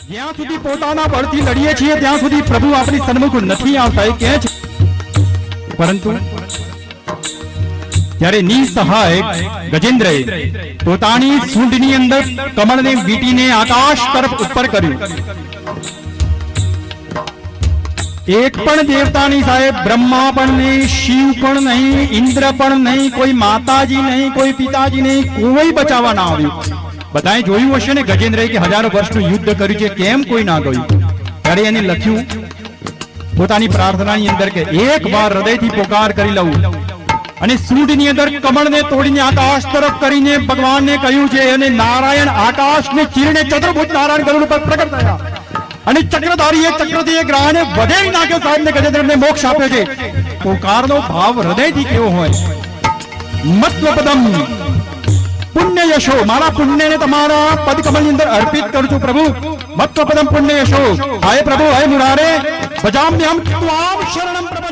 જ્યાં સુધી પોતાના બળથી લડીએ છીએ ત્યાં સુધી પ્રભુ આપણી સન્મુખ નથી આવતા એ કહે છે, પરંતુ ત્યારે નિસહાય ગજેન્દ્રએ પોતાની સૂંઢની અંદર કમળને વીંટીને આકાશ તરફ ઉપર કર્યું. એક પણ દેવતાની સાહેબ, બ્રહ્મા પણ નહીં, શિવ પણ નહીં, ઇન્દ્ર પણ નહીં, કોઈ માતાજી નહીં, કોઈ પિતાજી નહીં, કોઈ બચાવવા ના આવ્યું. બધાએ જોયું હશે ને ગજેન્દ્રએ કે હજારો વર્ષનું યુદ્ધ કર્યું છે, કેમ કોઈ ના ગયું? ત્યારે એને લખ્યું પોતાની પ્રાર્થનાની અંદર કે એક વાર હૃદયથી પોકાર કરી લઉં, અને સૂંઢની અંદર કમળને તોડીને આકાશ તરફ કરીને ભગવાનને કહ્યું છે, અને નારાયણ આકાશને ચીરીને ચતુર્ભુજ નારાયણ ગરુડ પર પ્રગટ થયા, અને ચક્રધારી એ ચક્રથી એ ગ્રહને વધેરી નાખ્યો. સાહેબને ગજેન્દ્રને મોક્ષ આપ્યો છે. પોકારનો ભાવ હૃદયથી કેવો હોય? મત્વપદમ પુણ્ય યશો, મારા પુણ્યને તમારા પદ કમળની અંદર અર્પિત કરું છું પ્રભુ. મત્વપદમ પુણ્ય યશો, હાય પ્રભુ, હાય મુરારે, ભજામ્યહમ ત્વામ શરણમ પ્રભુ.